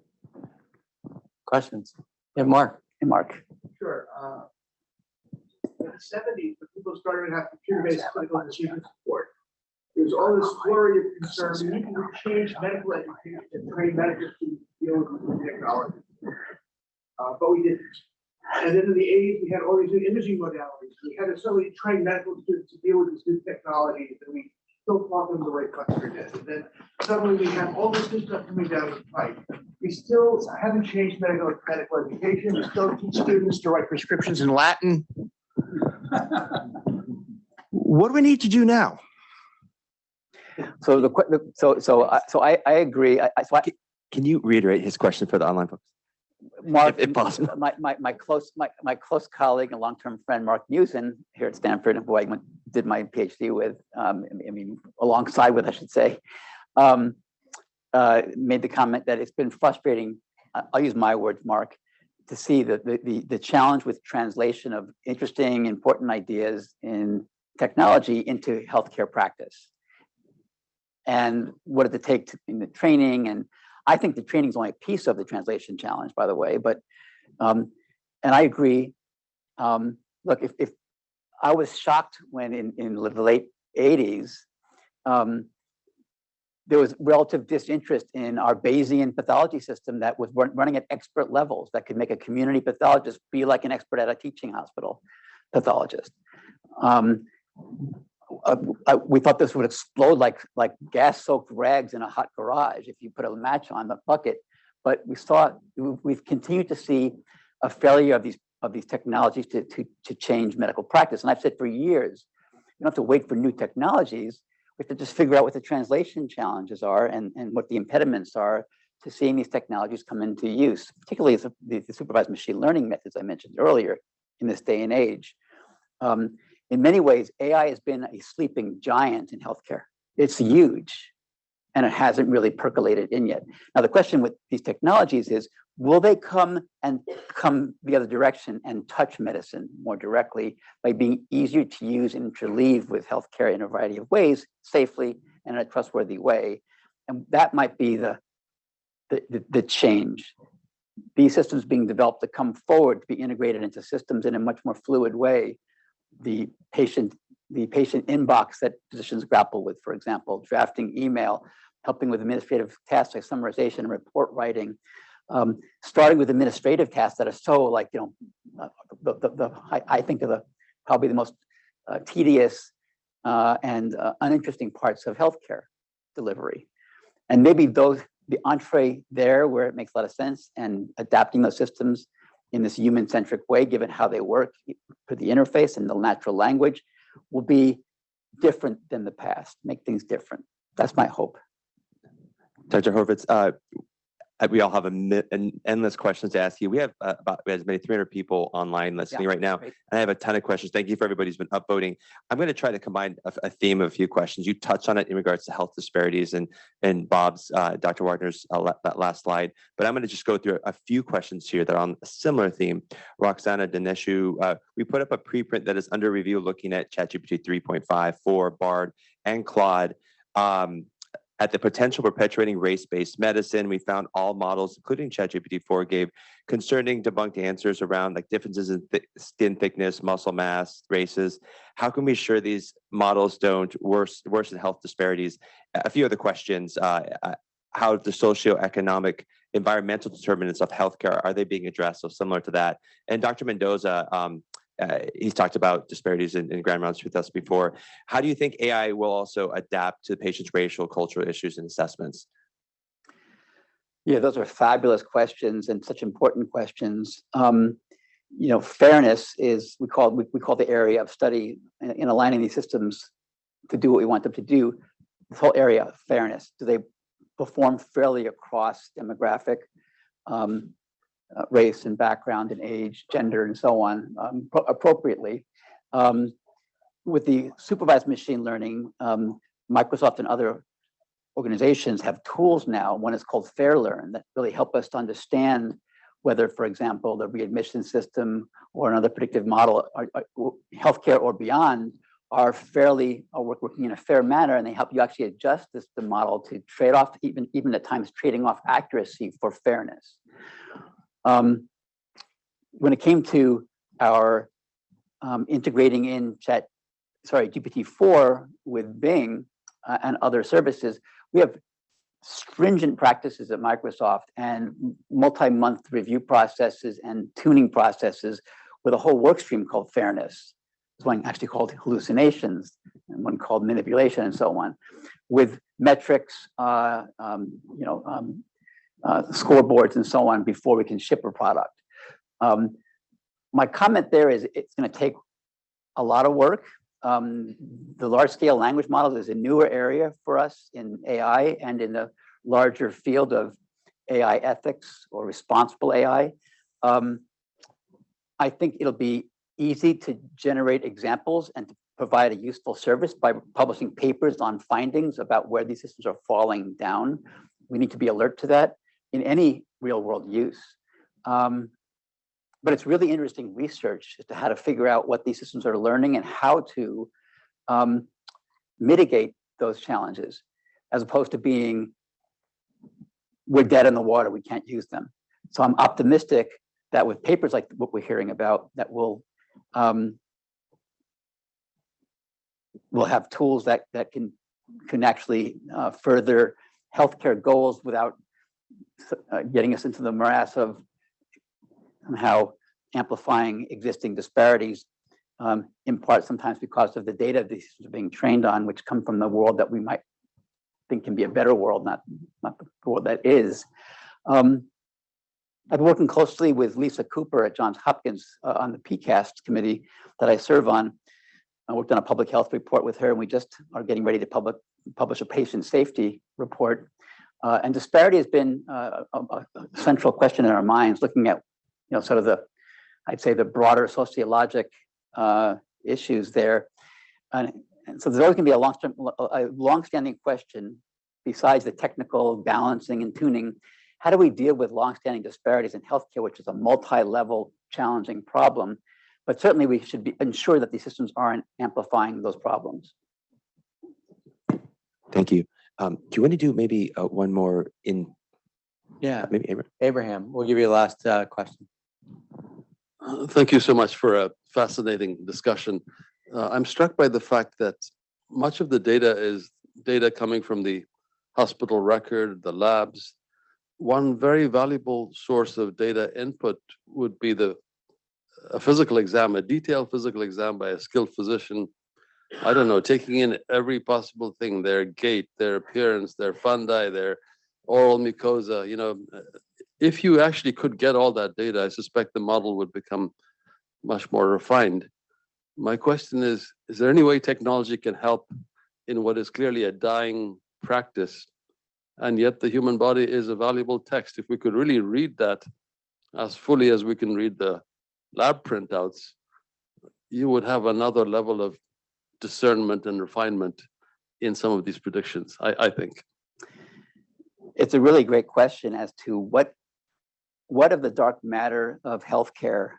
Questions? Yeah, Mark. Hey, Mark. Sure. In the 70s, when people started to have computer-based clinical decision support, there was all this flurry of concern. We need to change medical education and train medicals to deal with new technology. But we didn't. And then in the 80s, we had all these new imaging modalities. We had to suddenly train medical students to deal with these new technologies, and we still taught them the way Custer did. And then suddenly we have all this new stuff coming down the pipe. We still haven't changed medical education. We still teach students to write prescriptions in Latin. What do we need to do now? So I agree. Can you reiterate his question for the online folks? Mark, if possible. My close colleague and long-term friend, Mark Musin, here at Stanford, who I did my PhD with, alongside with, I should say, made the comment that it's been frustrating. I'll use my words, Mark, to see the challenge with translation of interesting, important ideas in technology into healthcare practice. And what does it take in the training? And I think the training is only a piece of the translation challenge, by the way. But and I agree. Look, if I was shocked when in the late 80s, there was relative disinterest in our Bayesian pathology system that was running at expert levels that could make a community pathologist be like an expert at a teaching hospital pathologist. We thought this would explode like gas-soaked rags in a hot garage if you put a match on the bucket. But we've continued to see a failure of these technologies to change medical practice. And I've said for years, you don't have to wait for new technologies. We have to just figure out what the translation challenges are and what the impediments are to seeing these technologies come into use, particularly the supervised machine learning methods I mentioned earlier in this day and age. In many ways, AI has been a sleeping giant in healthcare. It's huge, and it hasn't really percolated in yet. Now, the question with these technologies is, will they come the other direction and touch medicine more directly by being easier to use and interleave with healthcare in a variety of ways, safely and in a trustworthy way? And that might be the change. These systems being developed to come forward to be integrated into systems in a much more fluid way. The patient inbox that physicians grapple with, for example, drafting email, helping with administrative tasks like summarization and report writing, starting with administrative tasks that are so I think of probably the most tedious and uninteresting parts of healthcare delivery. And maybe the entree there where it makes a lot of sense, and adapting those systems in this human-centric way, given how they work for the interface and the natural language, will be different than the past, make things different. That's my hope. Dr. Horvitz, We all have an endless questions to ask you. We have about as many 300 people online listening right now, great. and I have a ton of questions. Thank you for everybody who's been upvoting. I'm going to try to combine a theme of a few questions. You touched on it in regards to health disparities and Bob's, Dr. Wagner's that last slide, but I'm going to just go through a few questions here that are on a similar theme. Roxana Dineshu, we put up a preprint that is under review looking at ChatGPT 3.5, 4, Bard, and Claude. At the potential perpetuating race-based medicine, we found all models, including ChatGPT-4, gave concerning debunked answers around like differences in skin thickness, muscle mass, races. How can we ensure these models don't worsen health disparities? A few other questions. How the socioeconomic, environmental determinants of healthcare, are they being addressed? So similar to that. And Dr. Mendoza, he's talked about disparities in grand rounds with us before. How do you think AI will also adapt to the patient's racial, cultural issues and assessments? Yeah, those are fabulous questions and such important questions. Fairness is we call the area of study in aligning these systems to do what we want them to do. This whole area of fairness. Do they perform fairly across demographic, race and background and age, gender, and so on, appropriately? With the supervised machine learning, Microsoft and other organizations have tools now. One is called FairLearn that really help us to understand whether, for example, the readmission system or another predictive model, healthcare or beyond, are working in a fair manner, and they help you actually adjust the model to trade off, even at times trading off accuracy for fairness. When it came to our integrating in GPT-4 with Bing and other services, we have stringent practices at Microsoft and multi-month review processes and tuning processes with a whole work stream called fairness. There's one actually called hallucinations and one called manipulation and so on, with metrics, scoreboards and so on before we can ship a product. My comment there is it's going to take a lot of work. The large scale language models is a newer area for us in AI and in the larger field of AI ethics or responsible AI. I think it'll be easy to generate examples and to provide a useful service by publishing papers on findings about where these systems are falling down. We need to be alert to that in any real world use. But it's really interesting research as to how to figure out what these systems are learning and how to mitigate those challenges, as opposed to being, we're dead in the water, we can't use them. So I'm optimistic that with papers like what we're hearing about, that we'll have tools that can actually further healthcare goals without getting us into the morass of somehow amplifying existing disparities, in part sometimes because of the data these are being trained on, which come from the world that we might think can be a better world, not the world that is. I've been working closely with Lisa Cooper at Johns Hopkins on the PCAST committee that I serve on. I worked on a public health report with her, and we just are getting ready to publish a patient safety report. And disparity has been a central question in our minds, looking at sort of I'd say the broader sociologic issues there. And so there's always going to be a long-standing question, besides the technical balancing and tuning. How do we deal with long-standing disparities in healthcare, which is a multi-level challenging problem? But certainly we should ensure that these systems aren't amplifying those problems. Thank you. Do you want to do maybe one more in? Yeah, maybe Abraham, we'll give you the last question. Thank you so much for a fascinating discussion. I'm struck by the fact that much of the data is data coming from the hospital record, the labs. One very valuable source of data input would be a physical exam, a detailed physical exam by a skilled physician. I don't know, taking in every possible thing, their gait, their appearance, their fundi, their oral mucosa. If you actually could get all that data, I suspect the model would become much more refined. My question is there any way technology can help in what is clearly a dying practice And yet the human body is a valuable text. If we could really read that as fully as we can read the lab printouts, you would have another level of discernment and refinement in some of these predictions, I think. It's a really great question as to what of the dark matter of healthcare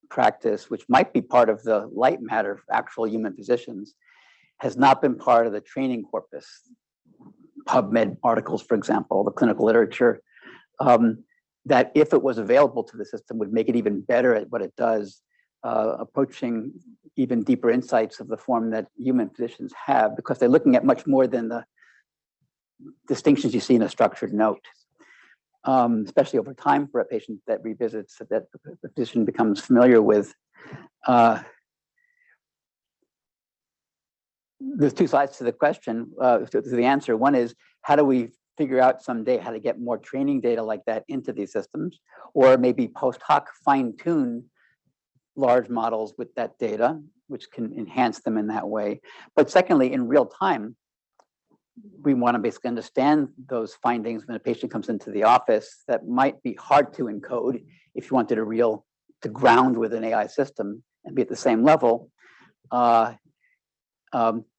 practice, which might be part of the light matter of actual human physicians, has not been part of the training corpus. PubMed articles, for example, the clinical literature, that if it was available to the system would make it even better at what it does, approaching even deeper insights of the form that human physicians have, because they're looking at much more than the distinctions you see in a structured note. Especially over time for a patient that revisits, that the physician becomes familiar with. There's two sides to the question, to the answer. One is, how do we figure out someday how to get more training data like that into these systems, or maybe post hoc fine-tune large models with that data, which can enhance them in that way. But secondly, in real time, we want to basically understand those findings when a patient comes into the office that might be hard to encode if you wanted to ground with an AI system and be at the same level.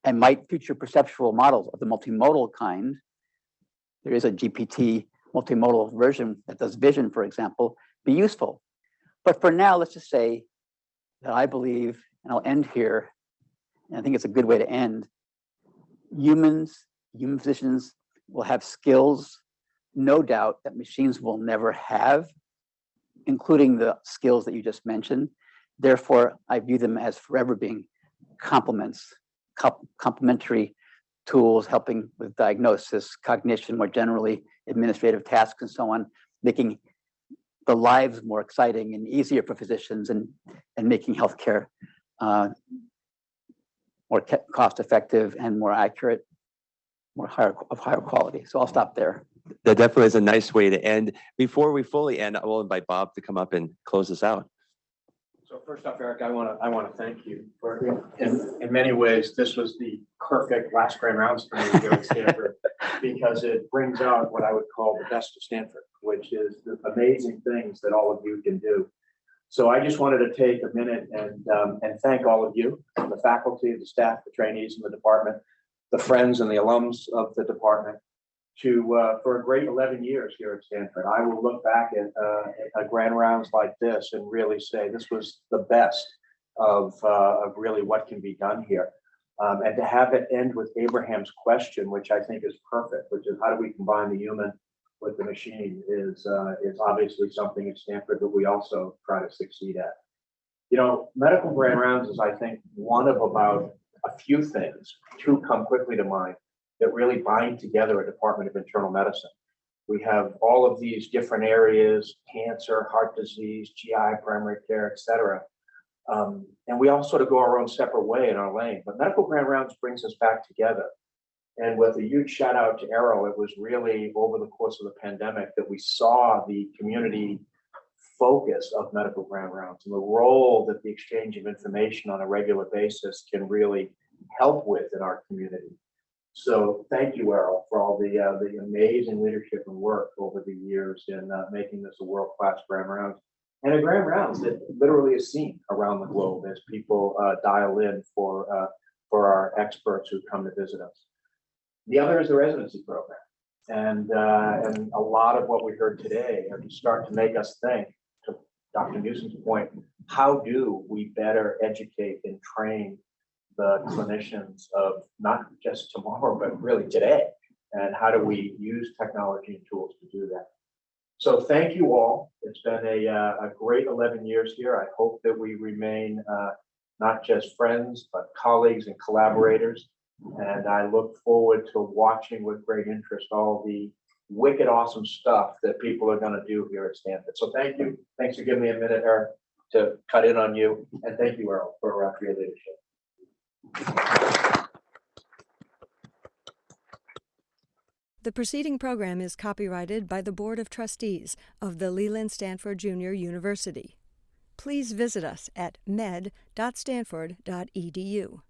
And might future perceptual models of the multimodal kind, there is a GPT multimodal version that does vision, for example, be useful. But for now, let's just say that I believe, and I'll end here, and I think it's a good way to end, human physicians will have skills, no doubt, that machines will never have, including the skills that you just mentioned. Therefore, I view them as forever being complementary tools helping with diagnosis, cognition, more generally, administrative tasks, and so on, making the lives more exciting and easier for physicians and making healthcare more cost-effective and more accurate, of higher quality. So I'll stop there. That definitely is a nice way to end. Before we fully end, I will invite Bob to come up and close us out. So first off, Eric, I want to thank you for, in many ways, this was the perfect last grand rounds for me here at Stanford, because it brings out what I would call the best of Stanford, which is the amazing things that all of you can do. So I just wanted to take a minute and thank all of you, the faculty, the staff, the trainees in the department, the friends and the alums of the department, for a great 11 years here at Stanford. I will look back at grand rounds like this and really say this was the best of really what can be done here. And to have it end with Abraham's question, which I think is perfect, which is how do we combine the human with the machine, is obviously something at Stanford that we also try to succeed at. You know, medical grand rounds is, I think, one of about a few things, two come quickly to mind, that really bind together a Department of Internal Medicine. We have all of these different areas, cancer, heart disease, GI, primary care, et cetera. And we all sort of go our own separate way in our lane, but medical grand rounds brings us back together. And with a huge shout out to Errol, it was really over the course of the pandemic that we saw the community focus of medical grand rounds and the role that the exchange of information on a regular basis can really help with in our community. So thank you, Errol, for all the amazing leadership and work over the years in making this a world-class grand rounds, and a grand rounds that literally is seen around the globe as people dial in for our experts who come to visit us. The other is the residency program, and a lot of what we heard today are to start to make us think, to Dr. Newsom's point, how do we better educate and train the clinicians of not just tomorrow, but really today? And how do we use technology and tools to do that? So thank you all. It's been a great 11 years here. I hope that we remain not just friends, but colleagues and collaborators. And I look forward to watching with great interest all the wicked awesome stuff that people are going to do here at Stanford. So thank you. Thanks for giving me a minute, Eric, to cut in on you. And thank you, Errol, for your leadership. The preceding program is copyrighted by the Board of Trustees of the Leland Stanford Junior University. Please visit us at med.stanford.edu.